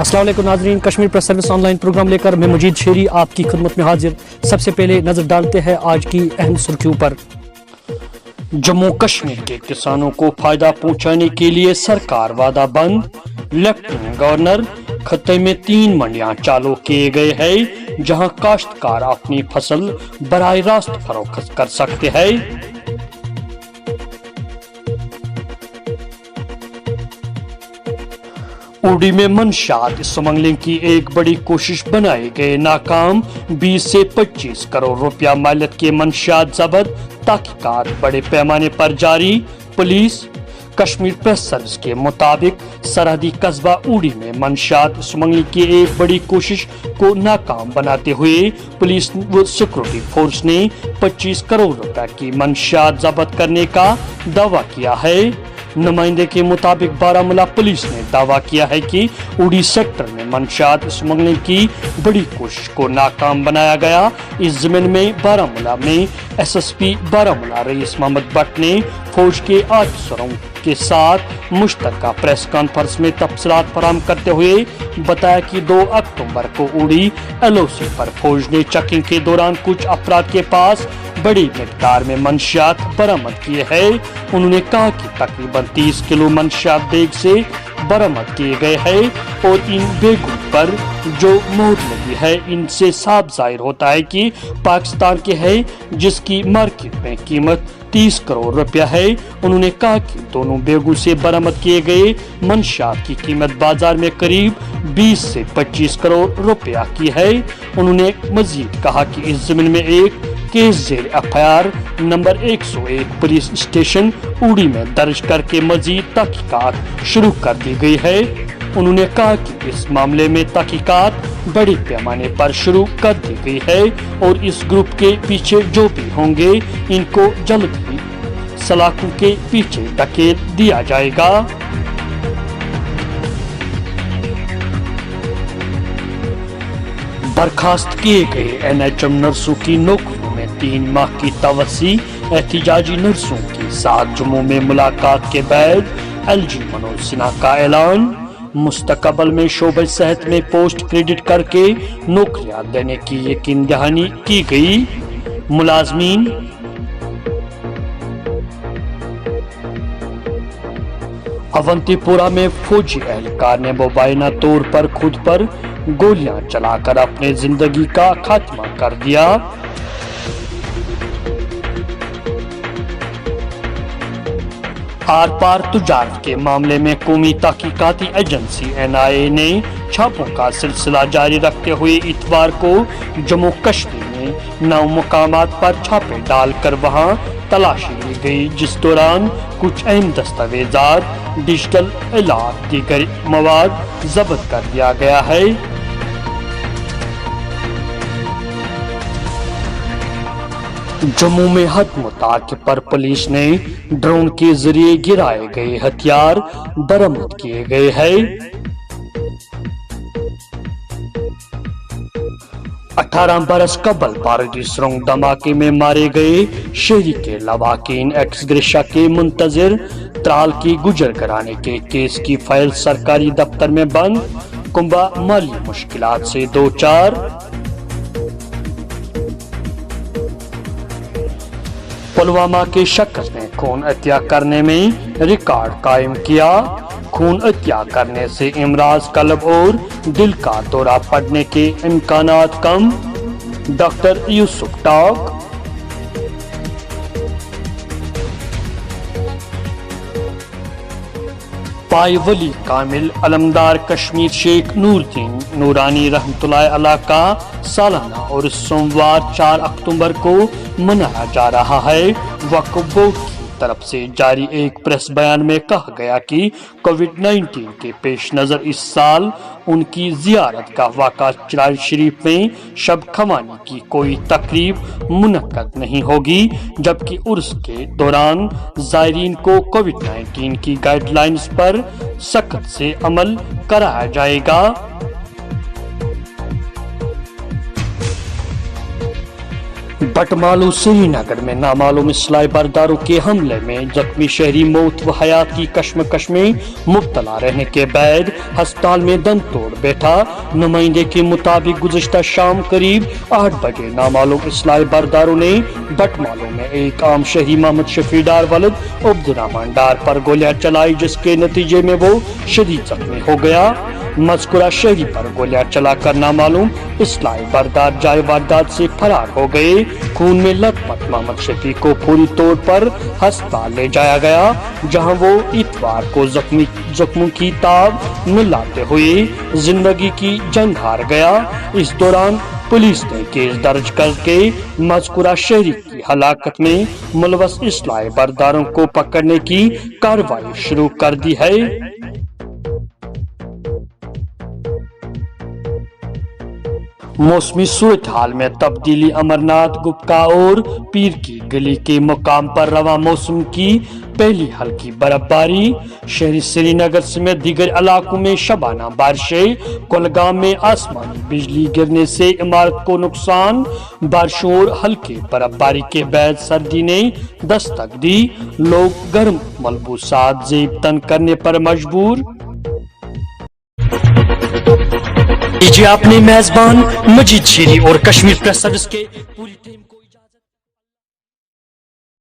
अस्सलाम वालेकुम नाज़रीन, Kashmir press service online programme लेकर मैं मजीद शेरी आपकी खिदमत में हाजिर। सबसे पहले नजर डालते हैं आज की अहम सुर्खियों पर। जम्मू कश्मीर के किसानों को फायदा पहुंचाने के लिए सरकार वादा बंद। लेफ्टिनेंट गवर्नर, खत्ते में 3 मंडियां चालू किए गए हैं जहां काश्तकार अपनी फसल बराह रास्त फरोख्त कर सकते हैं। उड़ी में मंशियात स्मगलिंग की एक बड़ी कोशिश बनाए गए नाकाम। 20 से 25 करोड़ रुपया मालियत के मंशियात जब्त। तहकीकात बड़े पैमाने पर जारी। पुलिस, कश्मीर प्रेस सर्विस के मुताबिक सरहदी कस्बा उड़ी में मंशियात स्मगलिंग की एक बड़ी कोशिश को नाकाम बनाते हुए पुलिस व सिक्योरिटी फोर्स ने 25 करोड़ रुपए की मंशियात जब्त करने का दावा किया है। नुमाइंदे के मुताबिक बारामूला पुलिस ने दावा किया है कि उड़ी सेक्टर में मंशियात स्मगलिंग की बड़ी कोशिश को नाकाम बनाया गया। इस ज़मीन में बारामूला में एसएसपी बारामूला रईस मोहम्मद भट्ट ने फौज के अफसरों के साथ मुश्तरका प्रेस कॉन्फ्रेंस में तफसीलात फराहम करते हुए बताया कि 2 अक्टूबर को उड़ी एलओसी पर फौज ने चेकिंग के दौरान कुछ अफराद के पास बड़ी मिकदार में मंशियात बरामद किए हैं। उन्होंने कहा कि तकरीबन 30 किलो मंशियात बैग से बरामद किए गए हैं और इन बैगों पर जो मोहर लगी है इनसे साफ जाहिर होता है कि पाकिस्तान के है, जिसकी मार्केट में कीमत 30 करोड़ रुपया है। उन्होंने कहा कि दोनों बैगों से बरामद किए गए मंशियात की कीमत बाजार में करीब 20 से 25 करोड़ रुपया की है। उन्होंने मजीद कहा कि इस जमीन में एक case jail FIR number 101 police station Uri में दर्ज करके मजीद तहकीकात शुरू कर दी गई है। उन्होंने कहा कि इस मामले में तहकीकात बड़े पैमाने पर शुरू कर दी गई है और इस ग्रुप के पीछे जो भी होंगे इनको जल्द ही सलाखों के पीछे धकेल दिया जाएगा। बर्खास्त किए गए एनएचएम नर्सों की नौकरियों में 3 माह की तवस्सी। एहतिजाजी नर्सों की 7 जम्मू में मुलाकात के बाद एलजी मनोज सिन्हा का ऐलान। मुस्तकबल में शोबे सेहत में पोस्ट क्रेडिट करके नौकरियां देने की यकीन दहानी की गई। मुलाजमीन, अवंतीपुरा में फौजी एहलकार ने मुबैना तौर पर खुद पर गोलियां चलाकर अपने जिंदगी का खात्मा कर दिया। आर पार तुजारत के मामले में कौमी तहकीकाती एजेंसी एनआईए ने छापों का सिलसिला जारी रखते हुए इतवार को जम्मू कश्मीर में 9 मुकामात पर छापे डालकर वहां तलाशी ली गई, जिस दौरान कुछ अहम दस्तावेजात, डिजिटल इलाज, दीगर मवाद जब्त कर दिया गया है। जम्मू में हद मुताबिक पर पुलिस ने ड्रोन के जरिए गिराए गए हथियार बरामद किए गए हैं। 18 बरस कबल बारूदी सुरंग धमाके में मारे गए शहरी के लवाकिन एक्स ग्रेशा के मुंतजिर त्राल की गुजर कराने के केस की फाइल सरकारी दफ्तर में बंद। कुंबा माली मुश्किलात से 2-4। पुलवामा के शख्स ने खून अतिया करने में रिकॉर्ड कायम किया। खून अतिया करने से इमराज कल्ब और दिल का दौरा पड़ने के इम्कानात कम। डॉक्टर यूसुफ टॉक। पाई वली कामिल अलमदार कश्मीर शेख नूरुद्दीन नूरानी रहमतुल्लाह अलैह का सालाना और सोमवार 4 अक्टूबर को मनाया जा रहा है। वक्फ बोर्ड की तरफ से जारी एक प्रेस बयान में कहा गया कि कोविड-19 के पेश नजर इस साल उनकी जियारत गाह वाक़ा चिराग शरीफ में शब खवानी की कोई तकरीब मुनक्कद नहीं होगी, जबकि उर्स के दौरान ज़ायरीन को कोविड-19 की गाइडलाइंस पर सख्त से अमल कराया जाएगा। बटमालू श्रीनगर में नामालूम इस्लाही बरदारों के हमले में जख्मी शहरी मौत व हयात की कश्मकश में मुब्तला रहने के बाद अस्पताल में दम तोड़ बैठा। नुमाइंदे के मुताबिक गुज़िश्ता शाम करीब 8 बजे नामालूम इस्लाही बरदारों ने बटमालू में एक आम शहरी मोहम्मद शफी डार वलद अब्दुर्रहमान डार पर गोलियां चलाई, जिसके नतीजे में वो शदीद जख्मी हो गया। मज़कूरा शहरी पर गोलियां चलाकर नामालूम इस्लाही बरदार जाए वारदात से फरार हो गए। खून में लथपथ मोहम्मद शफी को पूरी तौर पर अस्पताल ले जाया गया, जहां वो इतवार को जख्मों की ताब मिलाते हुए जिंदगी की जंग हार गया। इस दौरान पुलिस ने केस दर्ज करके मज़कूरा शहरी की हलाकत में मुलवस इस्लाही बरदारों को पकड़ने की कार्रवाई शुरू कर दी है। मौसमी सूरत हाल में तब्दीली। अमरनाथ, गुप्का और पीर की गली के मुकाम पर रवा मौसम की पहली हल्की बर्फबारी। शहरी श्रीनगर समेत दीगर इलाकों में शबाना बारिशें। कुलगाम में आसमानी बिजली गिरने से इमारत को नुकसान। बारिशों और हल्की बर्फबारी के बाद सर्दी ने दस्तक दी। लोग गर्म मलबूसात ज़ेब तन करने पर मजबूर। आपने मेजबान मजीद शेरी और कश्मीर प्रेस सर्विस के पूरी